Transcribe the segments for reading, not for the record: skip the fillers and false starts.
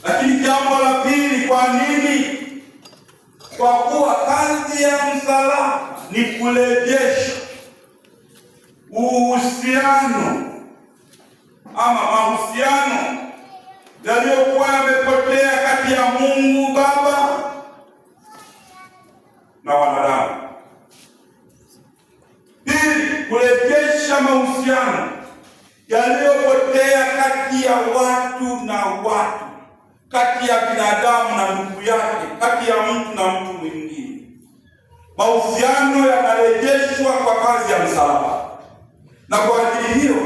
Lakini jambo la pili, kwa nini? Kwa kuwa kazi ya msalaba ni kurejesha uhusiano ama mahusiano yaliyokuwa yamepotea kati ya Mungu Baba na wanadamu. Pili, kurejesha mahusiano yaliyopotea kati ya watu na watu, kati ya binadamu na ndugu yake, kati ya mtu na mtu mwingine. Mahusiano yanarejeshwa kwa kazi ya msalaba, na kwa ajili hiyo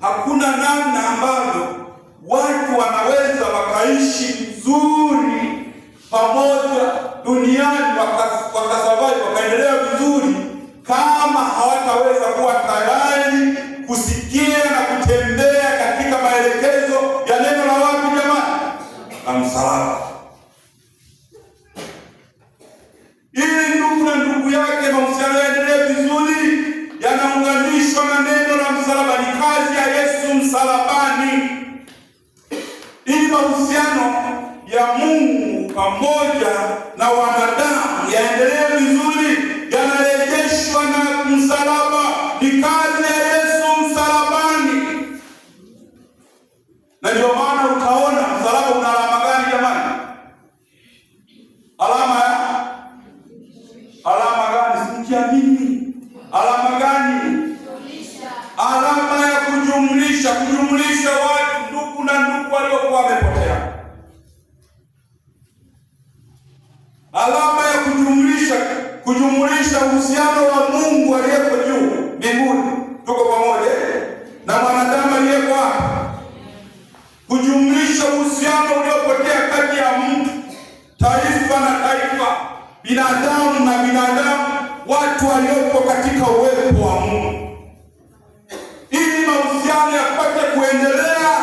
hakuna namna ambavyo watu wanaweza wakaishi vizuri pamoja duniani, wakasurvive, wakaendelea vizuri, kama hawataweza kuwa tayari kusikia na kutembea katika maelekezo ya neno la wapi jamani? La msalaba. Ili ndugu na ndugu yake mahusiano yaendelee vizuri, yanaunganishwa na neno la msalaba. Ni kazi ya Yesu msalabani. Ili mahusiano ya Mungu pamoja na wanadamu yaendelee vizuri, yanarejeshwa na msalaba. Ni kazi ya Yesu msalabani. Na ndio maana utaona msalaba una alama gani jamani? Alama gani? Sikiamini. Alama gani? Alama ya kujumlisha. Kujumlisha watu, ndugu na ndugu waliokuwa wamepotea. Alama ya kujumlisha uhusiano wa Mungu aliyeko juu mbinguni, tuko pamoja, na mwanadamu aliyeko hapa. Kujumlisha uhusiano uliopotea kati ya mtu, taifa na taifa, binadamu na binadamu, watu waliopo katika uwepo wa Mungu. Ili mahusiano yapate kuendelea,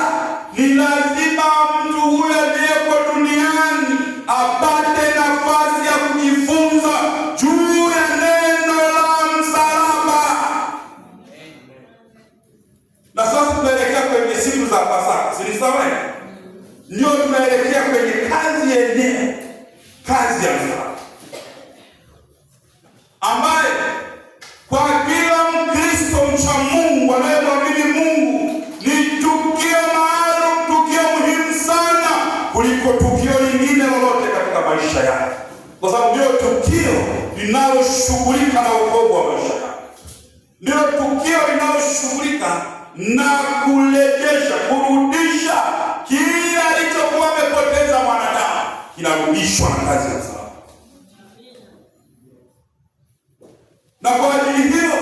ni lazima mtu huyo aliyeko duniani apate nafasi ya kujifunza juu ya neno la msalaba. Na sasa tunaelekea kwenye siku za Pasaka, si sawa? Ndio tunaelekea kwenye kazi yenyewe, kazi ya msalaba, ambaye kwa kila Mkristo mcha Mungu anayemwamini Mungu ni tukio maalum, tukio muhimu sana kuliko tukio lingine lolote katika maisha yake, kwa sababu ndio tukio linaloshughulika na wokovu wa maisha yake. Ndio tukio linaloshughulika na kurejesha, kurudisha kile alichokuwa amepoteza mwanadamu, kinarudishwa na kazi ya msalaba. Na kwa ajili hiyo,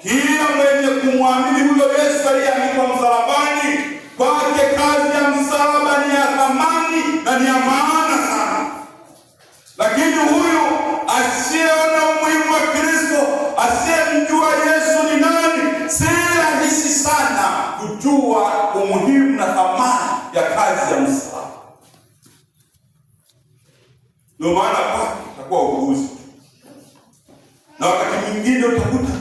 kila mwenye kumwamini huyo Yesu aliyeangikwa msalabani, kwake kazi ya msalaba ni ya thamani na ni ya maana sana. Lakini huyu asiyeona umuhimu wa Kristo, asiyemjua Yesu ni nani, si rahisi sana kujua umuhimu na thamani ya kazi ya msalaba. Ndio maana kwake itakuwa upuuzi. Na wakati mwingine utakuta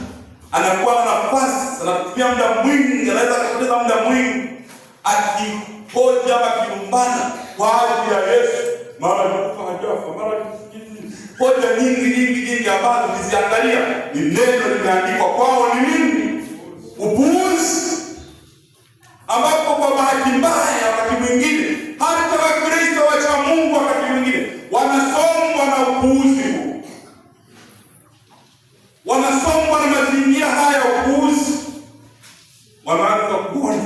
anakuwa na nafasi, anatumia muda mwingi, anaweza kupoteza muda mwingi akihoja ama kilumbana kwa ajili ya Yesu. Mara yuko hajafa, mara hoja nyingi ambazo ukiziangalia ni neno limeandikwa kwao ni nini? Upuuzi. Ambapo kwa bahati mbaya wakati mwingine hata Wakristo wacha Mungu wakati mwingine wanasombwa na upuuzi huu. Wanasombwa na mazingira haya upuuzi. Wanaanza kuona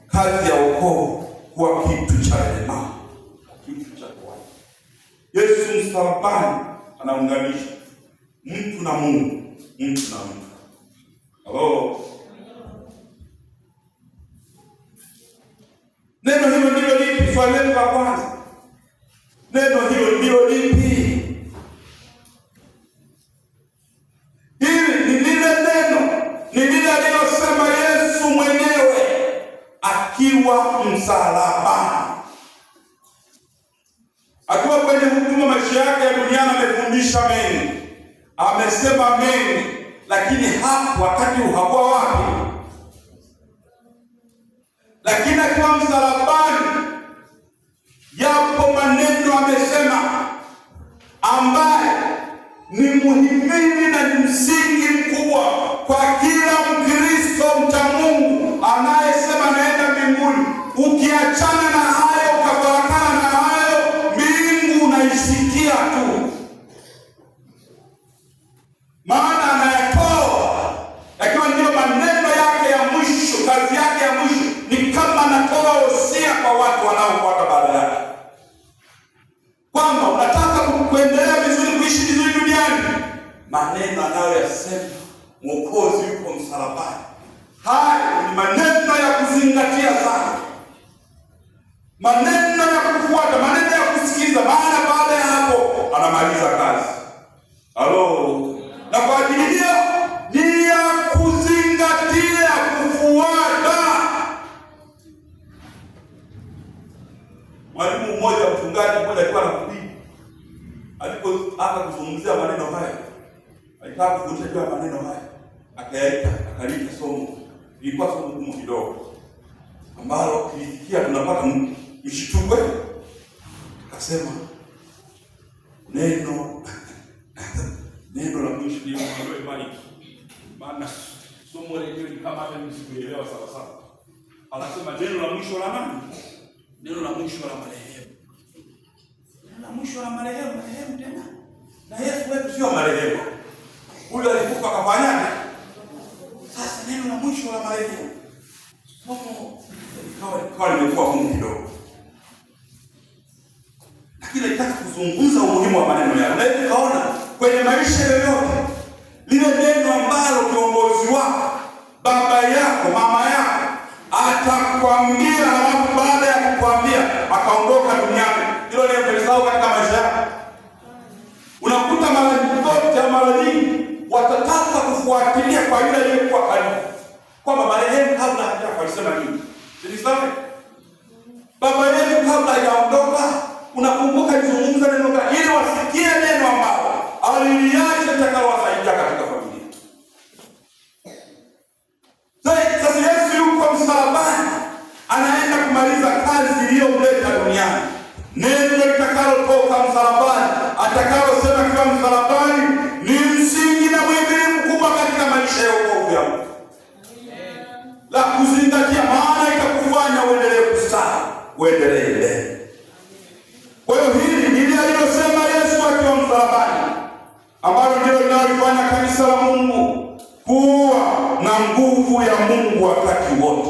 kazi ya wokovu kuwa kitu cha neema, kitu cha kawaida. Yesu msalabani anaunganisha mtu na Mungu, mtu na mtu. Halo. Neno hilo ndilo lipi? Swali la kwanza. Neno hilo ndilo lipi? Hili ni lile neno, ni lile alilosema Yesu mwenyewe akiwa msalabani. Akiwa kwenye huduma maisha yake ya duniani amefundisha mengi, amesema mengi, lakini hapo wakati hakuwa wapi. Lakini akiwa msalabani, yapo msingi mkubwa kwa kila Mkristo mcha Mungu anayesema naenda mbinguni. Ukiachana na hayo, ukafarakana na hayo, mbingu unaisikia tu, maana anayatoa yakiwa ndio maneno yake ya mwisho. Kazi yake ya mwisho ni kama anatoa wosia kwa watu wanaofuata baada yake, kwamba unataka kuendelea vizuri, kuishi vizuri duniani, maneno anayoyasema Mwokozi yuko msalabani, haya ni maneno ya kuzingatia sana, maneno ya kufuata, maneno ya kusikiza, maana baada ya hapo anamaliza kazi. Halo, na kwa ajili hiyo ni ya kuzingatia, kufuata. Mwalimu mmoja, mchungaji mmoja alikuwa anahubiri, alipoanza kuzungumzia maneno haya, alitaka kufundisha juu ya maneno haya, akalita somo. Ilikuwa somo gumu kidogo, ambalo kilisikia tunapata mshtuko. Akasema neno la mwisho ndio imani. Maana somo lile ni kama hata msikuelewa sawa sawa. Anasema neno la mwisho la nani? Neno la mwisho la marehemu. Neno la mwisho la marehemu tena. Na Yesu wetu sio marehemu. Huyo alikufa akafanyaje? Sasa neno la mwisho la marehemu. Somo kwa limekuwa gumu kidogo. Lakini nataka kuzungumza umuhimu wa maneno yao. Unaweza kaona kwenye maisha yoyote, lile neno ambalo kiongozi wako, baba yako, mama yako atakwambia, halafu baada ya kukwambia akaondoka duniani, hilo neno ulisahau katika maisha yako. Unakuta mara nyingi watataka kufuatilia kwa yule aliyekuwa karibu, kwamba marehemu kabla hajafa alisema nini. Silisema baba yetu kabla hajaondoka, unakumbuka alizungumza neno gani, ili wasikie neno ambalo aliliacha litakalowasaidia katika familia. Sasa Yesu yuko msalabani, anaenda kumaliza kazi iliyomleta duniani. Neno litakalotoka msalabani, atakalosema kiwa msalabani, ni msingi na muhimili mkubwa katika maisha ya wokovu ya mtu, la kuzingatia, maana itakufanya uendelee kustawi, uendelee mbele. Kwa hiyo hili ndilo alilosema Yesu akiwa msalabani, ambalo ndilo linalofanya kanisa la Mungu kuwa na nguvu ya Mungu wakati wote.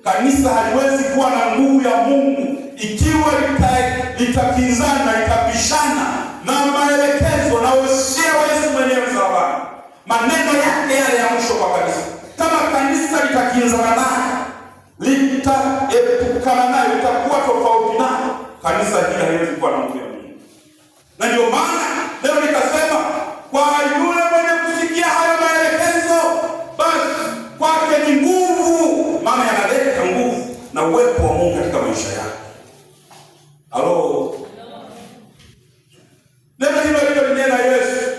Kanisa haliwezi kuwa na nguvu ya Mungu ikiwa litakinzana, litapishana na maelekezo na wosia wa Yesu mwenyewe msalabani, maneno yake yale ya mwisho kwa kanisa. Kama kanisa litakinzana naye, litaepukana naye, litakuwa tofauti naye, kanisa hili haliwezi kuwa na nguvu ya Mungu. Na ndio maana leo nikasema, kwa yule mwenye kusikia haya maelekezo, basi kwake ni nguvu, maana yanaleta nguvu na uwepo wa Mungu katika maisha yake. Halo. Neno hilo hilo linena Yesu,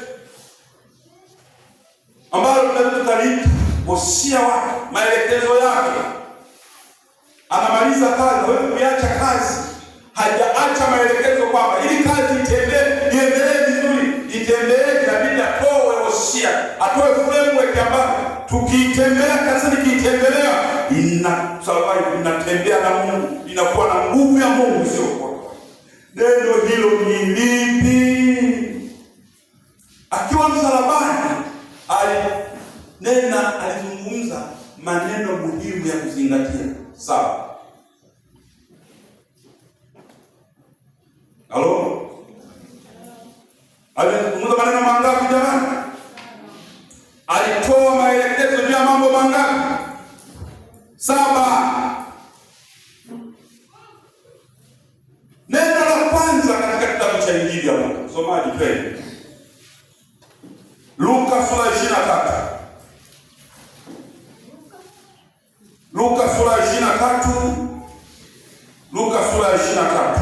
ambalo tunaliita wosia wake, maelekezo yake. Anamaliza kazi, wewe kuacha kazi, hajaacha maelekezo kwamba ili kazi iendelee vizuri, itembee, inabidi atoe wosia, atoe framework ambayo tukiitembelea, kanisa likiitembelea, inatembea na Mungu, inakuwa na nguvu ya Mungu, sio kwa. Neno hilo ni lipi? Akiwa msalabani alizungumza maneno muhimu ya kuzingatia. Sawa? Halo? Alizungumza maneno mangapi jamani? Alitoa maelekezo juu ya mambo mangapi? 7. Neno la kwanza katika kitabu cha Injili ya Luka. Somaji pende. Luka sura 23. Luka sura 23. Luka sura 23.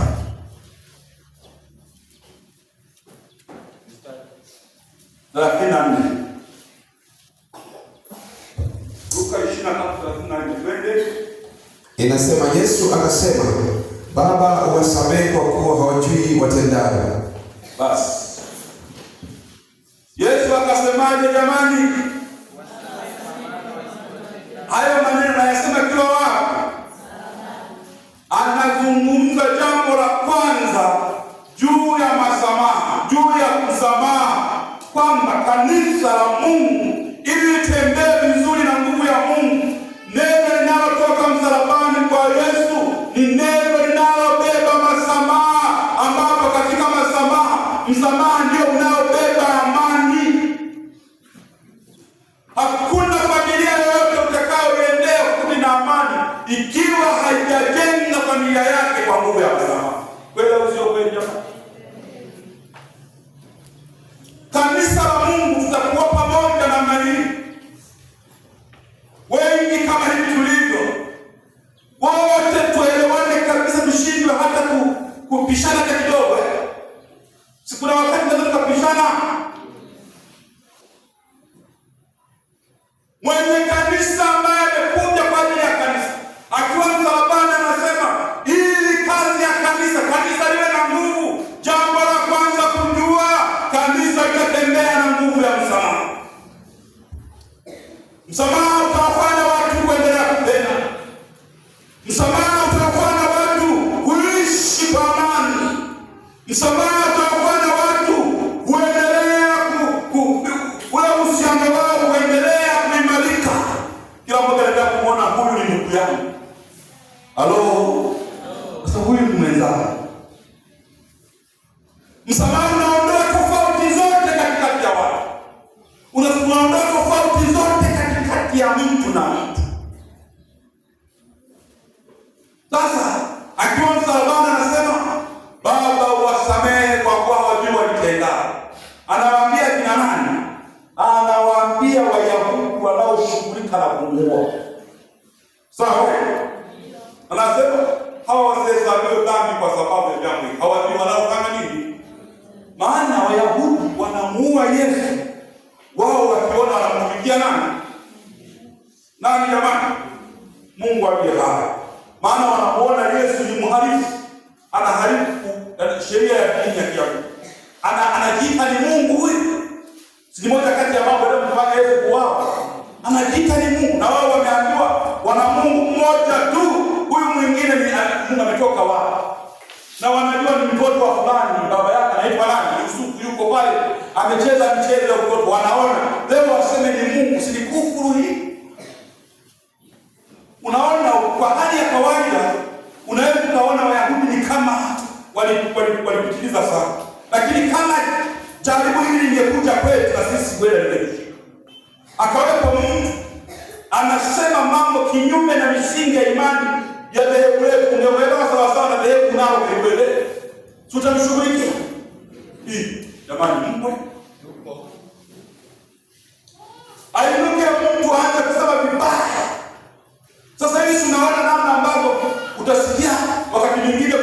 Luka 23:34. Twende. Inasema, Yesu akasema, Baba, uwasamehe kwa kuwa hawajui watendalo. Basi Yesu akasema Anasemaje jamani? Hayo maneno anayasema kila wapi? Anazungumza jambo la kwanza juu ya masamaha, juu ya msamaha, kwamba kanisa la Mungu ili litembee vizuri na nguvu ya Mungu, neno linalotoka msalabani kwa Yesu ni neno linalobeba masamaha, ambapo katika msamaha ndio unaobeba amani. Hakuna familia yoyote utakayoendea kurudi na amani ikiwa haijajenga familia yake kwa nguvu ya msamaha. Kweli au sio kweli jamani? Kanisa la Mungu tutakuwa pamoja na mali wengi kama hivi tulivyo, wote tuelewane kabisa, tushindwe hata kupishana kidogo. Sikuna wakati tunaweza kupishana. Mwenye kanisa ambaye amekuja kwa ajili ya kanisa akiwa msalabani anasema ili kazi ya kanisa liwe na nguvu, jambo la kwanza kujua kanisa litatembea na nguvu ya msamaha. Msamaha utawafanya watu kuendelea kupenda. Msamaha utawafanya watu kuishi kwa amani. Msamaha utawafanya watu kuendelea ule uhusiano wao kuendelea kuimarika. Kila mmoja anataka kuona huyu ni ndugu yangu. Halo? Sasa huyu ni mwenzangu. Msamaha unaondoa tofauti zote katikati ya watu. Unaondoa tofauti zote katikati ya mtu na mtu. Sasa akiwa msalabani anasema, Baba uwasamehe kwa kuwa hawajui walitendalo. Anawaambia kina nani? Anawaambia Wayahudi wanaoshughulika na kumuua. Sawa? Anasema hawa wasihesabiwe dhambi kwa sababu ya jambo hili. Hawajui wanaofanya nini? Maana Wayahudi wanamuua Yesu, wao wakiona wanamtumikia nani? Nani jamani? Mungu aliye hai. Maana wanamuona Yesu ni mhalifu, anaharibu sheria ya dini ya Kiyahudi. Anajiita ni Mungu huyu. Si moja kati ya mambo yanayomfanya Yesu kuuawa. Anajiita ni Mungu, na wao wameambiwa wana Mungu mmoja tu. Huyu mwingine ni Mungu ametoka wapi? Na wanajua ni mtoto wa fulani, baba yake anaitwa nani? Yusufu yuko pale, amecheza michezo ya utoto. Wanaona leo waseme ni Mungu, si ni kufuru hii? Unaona, kwa hali ya kawaida unaweza kuona Wayahudi ni kama walipitiliza sana. Lakini kama jaribu hili lingekuja kwetu na sisi kwenda lingekuja. Akawepo mtu anasema mambo kinyume na misingi ya imani ya dhehebu letu, ungewelewa sawa sawa na dhehebu nalo kuelewa. Tutamshughulikia. Hii jamani mkwe. Ainuke mtu aanze kusema vibaya. Sasa hivi tunaona namna ambavyo utasikia wakati mwingine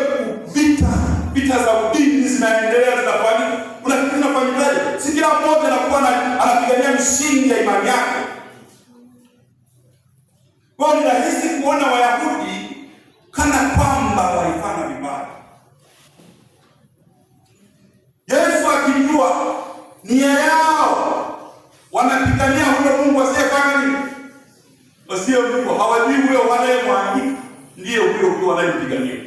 vita za udini zinaendelea, zinafanyika. Unafikiri inafanyikaje? Si kila mmoja anakuwa anapigania misingi ya imani yake. Kwa hiyo ni rahisi kuona Wayahudi kana kwamba walifanya vibaya. Yesu akijua nia yao, wanapigania huyo Mungu asiyefanya nini? Wasio Mungu, hawajui huyo wanayemwandika ndiye huyo wanayempigania.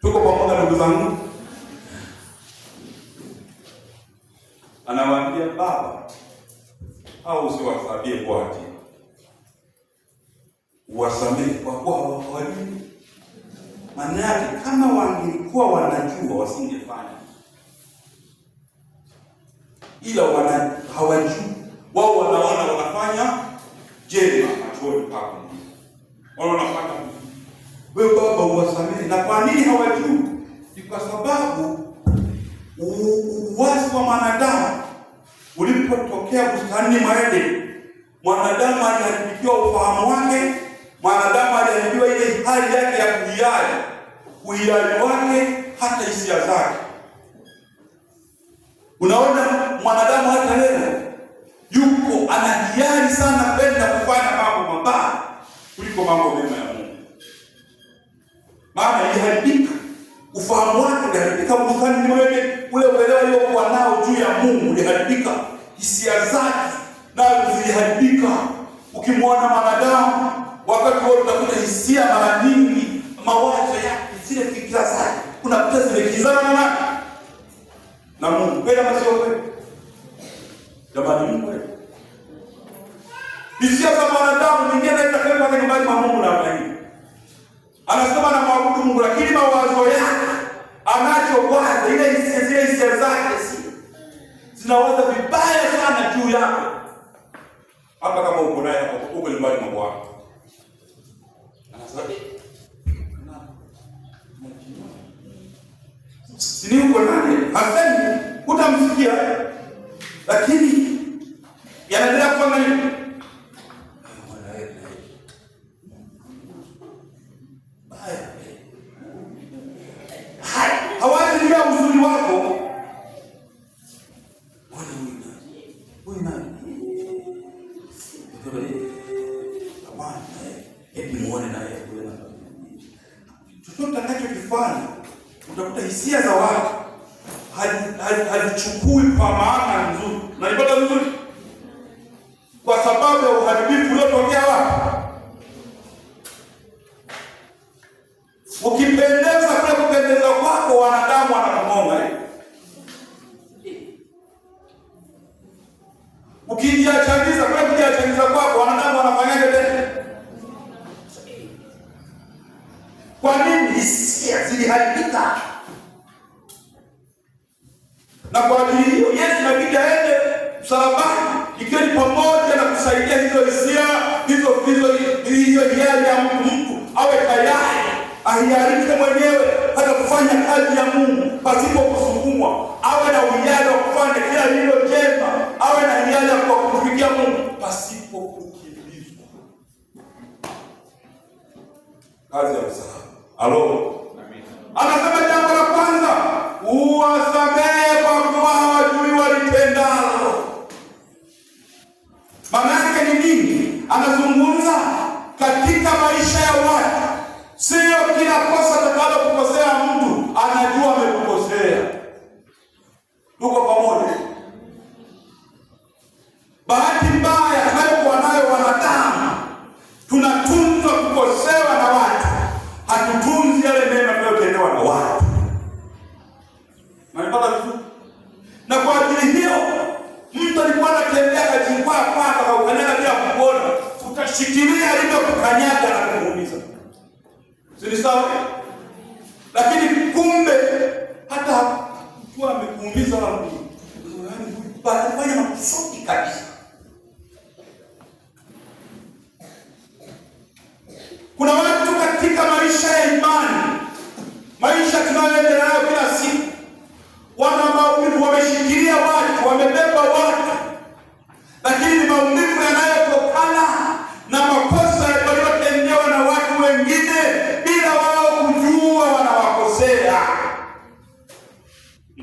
Tuko pamoja ndugu zangu? Anawaambia Baba, au usiwahesabie kwa hatia. Uwasamehe kwa kuwa hawajui. Maana yake kama wangekuwa wanajua wasingefanya. Ila hawajui. Wao wanaona wanafanya jema machoni pako. Wao wanafanya wewe Baba uwasamehe. Na kwa nini hawajui? Ni kwa sababu uasi wa mwanadamu ulipotokea bustanini mwa Edeni, mwanadamu aliharibikiwa ufahamu wake, mwanadamu aliharibiwa ile hali yake ya kuhiari wake, hata hisia zake. Unaona mwanadamu hata leo yuko anahiari sana kwenda kufanya mambo mabaya kuliko mambo mema ya Mungu. Maana iliharibika, ufahamu wake uliharibika, bustanini mwa Edeni, ule uelewa uliokuwa nao juu ya Mungu uliharibika. hisia zake nazo ziliharibika. Ukimwona mwanadamu wakati wote utakuta hisia mara nyingi, mawazo yake, zile fikira zake unakuta zimekizana na Mungu. Kweli ama sio kweli? Jamani, Mungu kweli. Hisia za mwanadamu mwingine anaweza kwenda kwa nyumbani mwa Mungu na mwenyewe anasema na maabudu Mungu, lakini mawazo yake anachowaza, zile hisia zake zinawaza vibaya sana juu yake, hata kama uko naye uko nyumbani mwa Bwana. Anasema sini uko nani? Hasemi utamsikia, lakini yanaendelea kufanya nini? Hawezi ndio uzuri wako. Huyu nani? Hebu muone naye kule. Chochote anachokifanya utakuta hisia za watu halichukui kwa maana nzuri. Unalipata vizuri? Kwa sababu ya uharibifu uliotokea wapi? Ukipendeza kule kupendeza kwako wanadamu wanakumonga. Ukijiachaniza kule kujiachaniza kwako wanadamu wanafanyaje tena? Kwa nini? Hisia ziliharibika. Na kwa ajili hiyo Yesu inabidi aende msalabani, ikiwa ni pamoja na kusaidia hizo hisia, hiyo hiari ya mtu awe tayari ahiarike mwenyewe hata kufanya kazi ya Mungu pasipo kusukumwa, awe na uhiari wa kufanya kila lililo jema, awe na hiari ya kufikia Mungu pasipo kukimbizwa. Kazi ya msalaba. Halo. Anasema jambo la kwanza, uwasamehe kwa kuwa hawajui walitendalo. Maana yake ni nini? Anazungumza katika maisha ya watu. Sio kila kosa atakalo kukosea mtu anajua amekukosea. Tuko pamoja? Bahati mbaya tunayokuwa nayo wanadamu, tunatunzwa kukosewa na watu, hatutunzi yale mema tunayotendewa na watu. Mnapata vizuri? Na kwa ajili hiyo mtu alikuwa anatembea kajikwaa paka kwa ukanyaga bila kuona, utashikilia alivyokukanyaga na kumuumiza. Si sawa? Lakini kumbe hata mtu amekuumiza na anafanya makusudi kabisa. Kuna watu katika maisha ya imani, maisha tunayoendelea nayo kila siku, wana maumivu, wameshikilia watu, wamebeba watu, lakini maumivu yanayotokana na makosa yaliyotendewa na watu wengine bila wao kujua wanawakosea.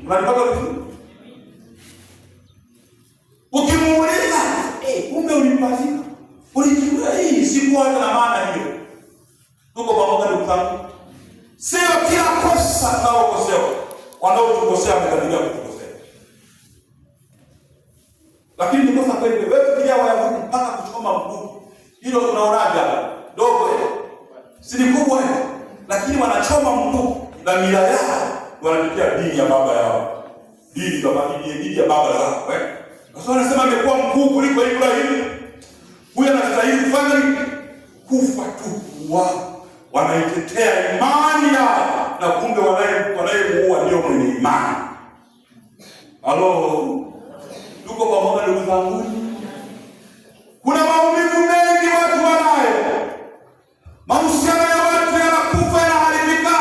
Unataka vizuri? Ukimuuliza, kumbe ulipazika, ulijua hii siku hata na maana hiyo. Tuko pamoja ndugu zangu? Sio kila kosa tunaokosewa wanaotukosea wamekadiria kutukosea. Lakini ni kosa kweli. Wewe pia Wayahudi mpaka kuchoma mguu. Hilo unaonaje hapo? Dogo si ni kubwa hiyo. Lakini wanachoma mguu na mila yao wanatetea dini ya baba yao. Dini ya baba zao, Sasa wanasema amekuwa mkuu kuliko Ibrahimu. Huyu anastahili kufanya nini? Kufa tu. Wanaitetea imani yao na kumbe wanayemuua ndio mwenye imani. Halo. Tuko pamoja ndugu zangu? Kuna maumivu mengi watu wanayo. Mahusiano ya watu yanakufa, yanaharibika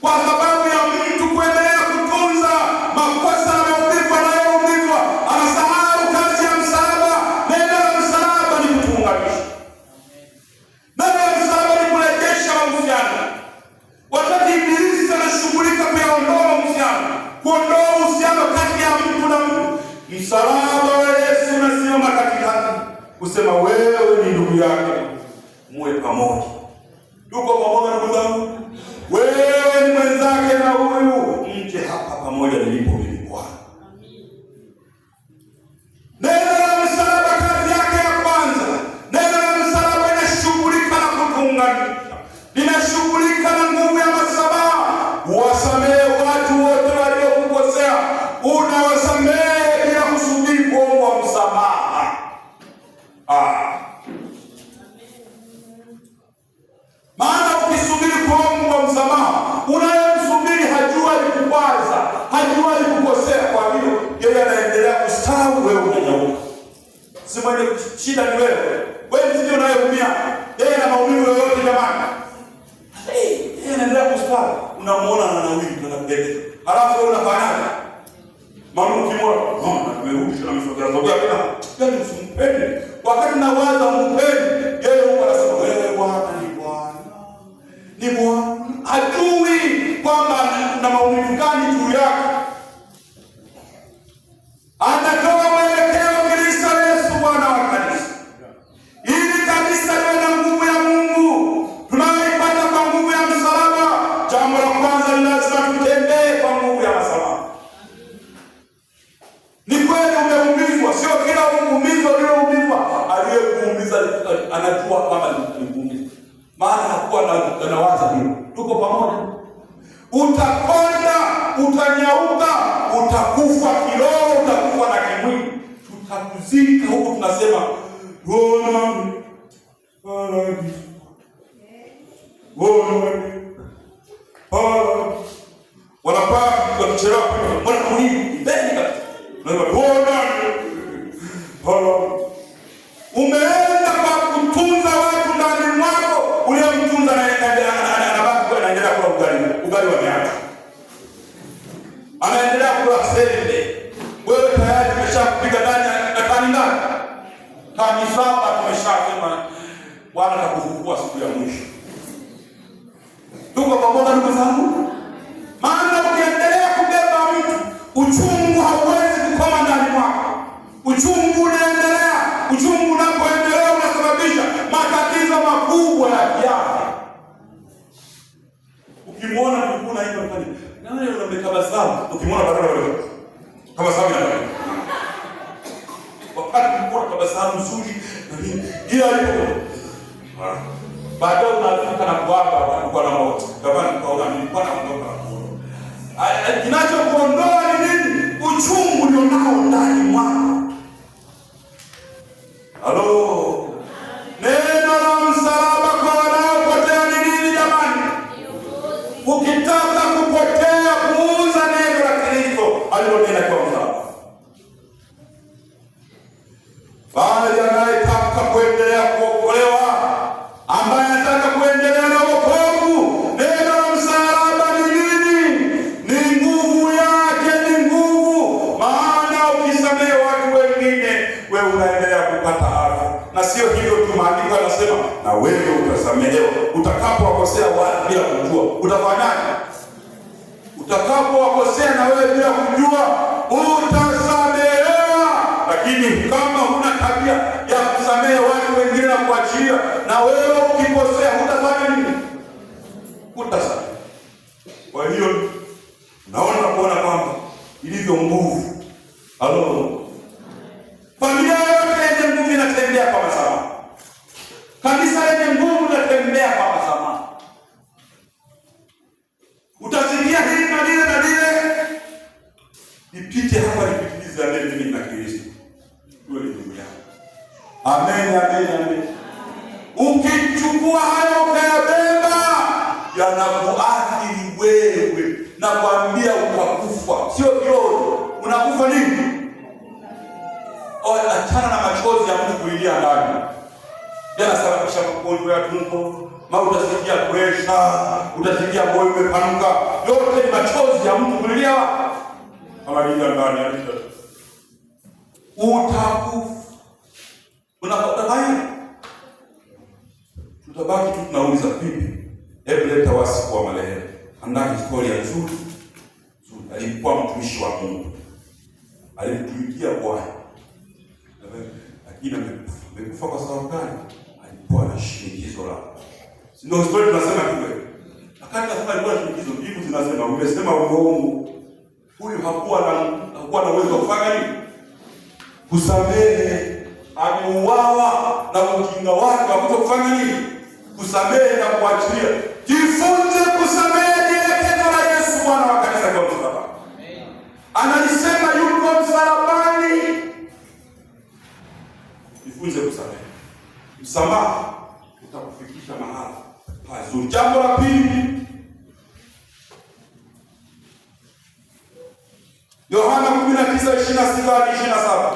kwa sababu ya mtu kuendelea kutunza makosa na maumivu anayoumizwa. Anasahau kazi ya msalaba. Neno la msalaba ni kutuunganisha. Neno la msalaba ni kurejesha mahusiano. Wakati Ibilisi anashughulika kuyaondoa mahusiano, kuondoa uhusiano kati ya mtu na mtu, msalaba wa Yesu unasimama katikati kusema wewe ni ndugu yake, muwe pamoja. Tuko pamoja ndugu zangu? Wewe ni mwenzake na huyu, mje hapa pamoja nilipo mimi Bwana. unamuona ananawiri tunakupendeza. Halafu wewe unafanyaje? Mama ukimwona, mama amerudi tena msogea sogea tena. Yaani usimpende. Wakati nawaza mpende, yeye huko anasema wewe Bwana ni Bwana. Ni Bwana. Hajui kwamba kuna maumivu gani juu yake. Anatoa mwelekeo Kristo Yesu Bwana wa kanisa. Ili kanisa liwe na nguvu ya Mungu tunayoipata kwa nguvu ya msalaba. Jambo la kwanza ni lazima tutembee kwa nguvu ya msalaba. Ni kweli umeumizwa, sio kila uumizo ulioumizwa aliyekuumiza anajua kama ni kuumiza. Maana hakuwa anawaza hilo. Tuko pamoja. Utakonda, utanyauka, utakufa kiroho, utakufa na kimwili. Tutakuzika huku tunasema Bwana paradiso. Bwana paradiso. Wanapaa kwa kuchelewa mwana muhimu ibeni kabisa. Bwana paradiso. Umeenda kwa kutunza watu ndani mwako, uliyemtunza na anabaki kwa anaendelea kula ugali wa miaka. Anaendelea kula sende. Wewe tayari umeshakupiga ndani ya kanisa. Kanisa tumeshasema Bwana atakufufua siku ya mwisho. Tuko pamoja ndugu zangu? Maana ukiendelea kubeba mtu, uchungu hauwezi kukoma ndani mwako. Uchungu unaendelea. Uchungu unapoendelea unasababisha matatizo makubwa ya kiafya. Ukimwona mtu kuna hiyo mfano, nani unamtabasamu? Ukimwona barabara wewe. Tabasamu na wewe. Wakati mko tabasamu nzuri na nini? Ila alipo. Baadaye unafika na kuapa kwa na moto. Kama nikaona nilikuwa naondoka na moto. Kinachokuondoa ni nini? Uchungu ndio nao ndani mwako. Halo. Neno la msalaba kwa wanaopotea ni nini jamani? Ukitaka kupotea, puuza neno la Kristo alilonena kwa msalaba. Bali anayetaka kuendelea kuokolewa, ambaye anataka kuendelea na wokovu, neno la msalaba ni nini? Ni nguvu yake, ni nguvu. Maana ukisamehe watu wengine, wewe unaendelea kupata afya. Na sio hivyo tu, maandiko yanasema na wewe utasamehewa. Utakapowakosea watu bila kujua, utafanyaje? Utakapowakosea na wewe bila kujua, utasamehewa. Lakini kama huna tabia ya kusamehe watu wengine na kuachilia, na wewe ukikosea utafanya nini? Utasamehe. Kwa hiyo naona kuona kwamba ilivyo nguvu. Halo. Familia yote yenye nguvu inatembea kwa msamaha. Kanisa lenye nguvu linatembea kwa msamaha. Utasikia hili na lile na lile. Nipite hapa nipitilize mbele mimi na Kristo. Tuwe ndugu yangu. Amen, amen, amen. Ukichukua hayo ukayabeba, yanakuathiri wewe. Na kuambia utakufa. Sio kiroho. Unakufa nini? Achana na machozi ya mtu kuingia ndani. Yanasababisha magonjwa ya tumbo, utasikia presha, utasikia moyo umepanuka. Yote ni machozi ya mtu kuingia anaingia ndani ya mtu. Utakufa. Unafanya? Tutabaki tu tunauliza vipi? Hebu leta wasifu wa marehemu. Andaa historia nzuri. Alikuwa mtumishi wa Mungu. Alimtumikia Bwana. Lakini amekufa kwa sababu gani? Alikuwa na shinikizo la. Si ndio historia tunasema hivyo. Wakati nasema alikuwa na shinikizo, Biblia zinasema umesema uongo. Huyu hakuwa na uwezo wa kufanya nini? Kusamehe. Ameuawa na ujinga wake wa kutofanya nini? Kusamehe na kuachilia. Jifunze kusamehe, ile tendo la Yesu Bwana wa kanisa kwa msalaba. Amen. Analisema yuko msalabani. Jifunze kusamehe. Msamaha utakufikisha mahali pazuri. Jambo la pili, Yohana 19:26-27.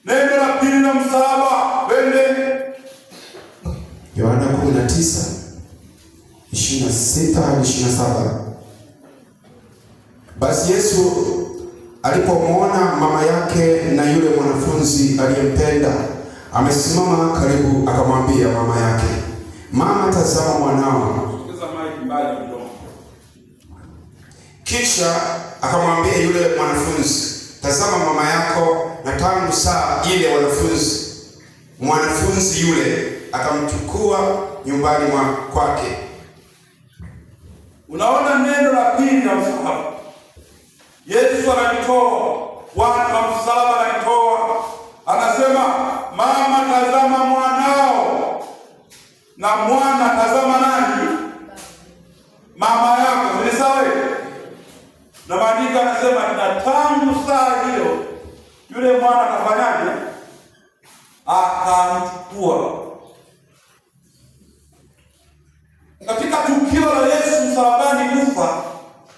Neno la pili la msalaba, wende Yohana 19:26 hadi 27. Basi Yesu alipomwona mama yake na yule mwanafunzi aliyempenda amesimama karibu, akamwambia mama yake, mama, tazama mwanao. Kisha akamwambia yule mwanafunzi, tazama mama yako. Na tangu saa ile mwanafunzi yule akamchukua nyumbani kwake. Unaona neno la pili la msalaba. Yesu anajitoa, Bwana wa msalaba anajitoa, anasema mama, tazama mwanao, na mwana tazama nani? Mama yako. Ni sawa? Na maandiko anasema na tangu saa hiyo yule mwana akafanyaje? Akamchukua. Katika tukio la Yesu msalabani kufa,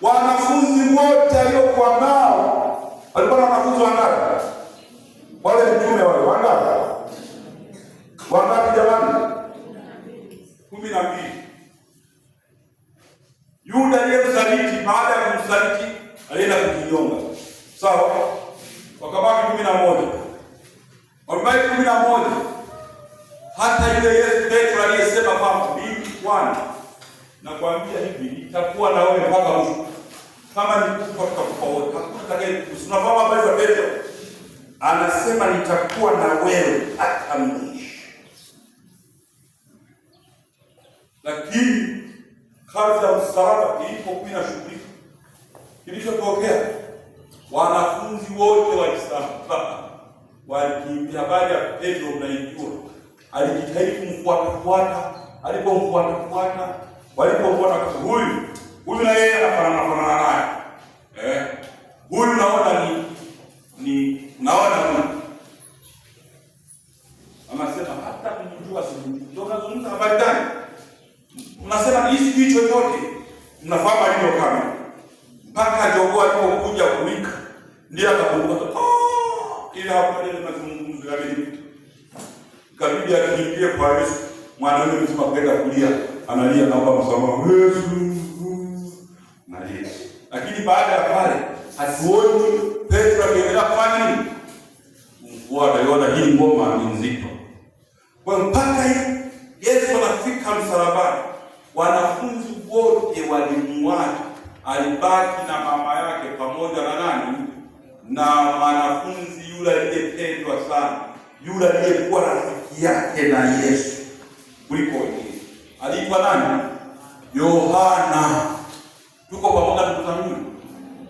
wanafunzi wote aliokuwa nao, alikuwa na wanafunzi wangapi? Wale mitume wale wangapi? Wangapi jamani? 12. Yuda aliyemsaliti, baada ya kumsaliti alienda kujinyonga. Sawa? Wakabaki 11. Wabaki 11. Hata yule Yesu Petro aliyesema kwamba mimi Bwana nakwambia hivi, nitakuwa na wewe mpaka mwisho. Kama nikufa tutakufa wote. Hakuna atakaye. Unafahamu habari za Petro? Anasema nitakuwa na wewe hata mwisho. Lakini kazi ya msalaba ilipokuwa inashughulika, kilichotokea wanafunzi wote walisambaa, walikimbia. Habari ya Petro mnaijua, alijitahidi kumfuata. Alipomfuata, walipomfuata huyu na yeye anafanana naye. Huyu naona naona huyu. Anasema hata kumjua simjui. Ndio nazungumza habari gani? Mnasema hizi kitu chochote. Mnafahamu alivyo kama. Mpaka jogoo alipokuja kuwika, ndiye akakumbuka. Ila hapo ndio mazungumzo ya Biblia. Kabidi akiingie kwa Yesu, mwanawe mzima kwenda kulia, analia, naomba msamaha Yesu. Nalia. Lakini baada ya pale, hatuoni Petro akiendelea kufanya nini? Mfuata, aliona hii ngoma ni nzito. Kwa mpaka Yesu anafika msalabani, wanafunzi wote walimwacha. Alibaki na mama yake pamoja na nani? Na mwanafunzi yule aliyependwa sana, yule aliyekuwa rafiki yake na Yesu kuliko wengine. Aliitwa nani? Yohana. Tuko pamoja ndugu zangu.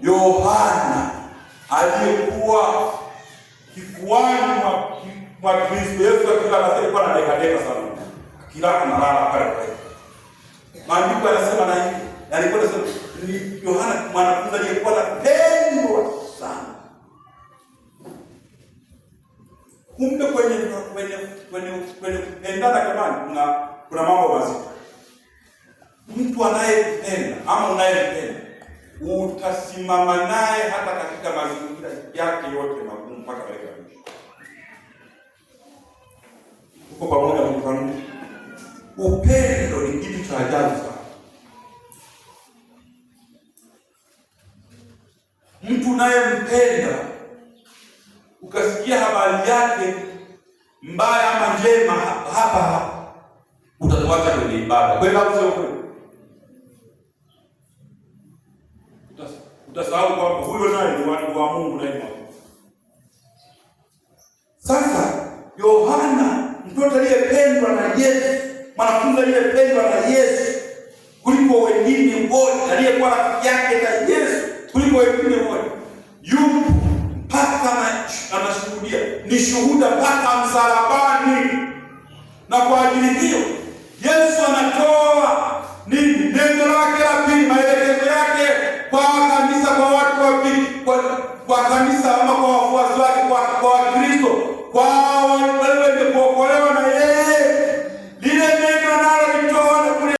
Yohana aliyekuwa kifuani mwa Kristo Yesu, alikuwa anadeka sana. Kila analala pale. Maandiko yanasema na hivi, alikuwa anasema ni Yohana mwanafunzi aliyekuwa anapendwa sana. Kumbe kwenye kupendana jamani, kuna mambo mazito. Mtu anayependa ama unayependa, utasimama naye hata katika mazingira yake yote magumu mpaka mwisho. Uko pamoja na mfano. Upendo ni kitu cha ajabu sana. Mtu unayempenda, ukasikia habari yake mbaya ama njema hapa, utatuacha kwenye ibada. Kwenda sio kweli? Utasahau kwamba huyo naye ni wa Mungu na ni Sasa Yohana, mtoto aliyependwa na Yesu, mwanafunzi aliyependwa na Yesu kuliko wengine wote, aliyekuwa rafiki yake na Yesu kuliko wengine wote, yupo mpaka anashuhudia, ni shuhuda mpaka msalabani. Na kwa ajili hiyo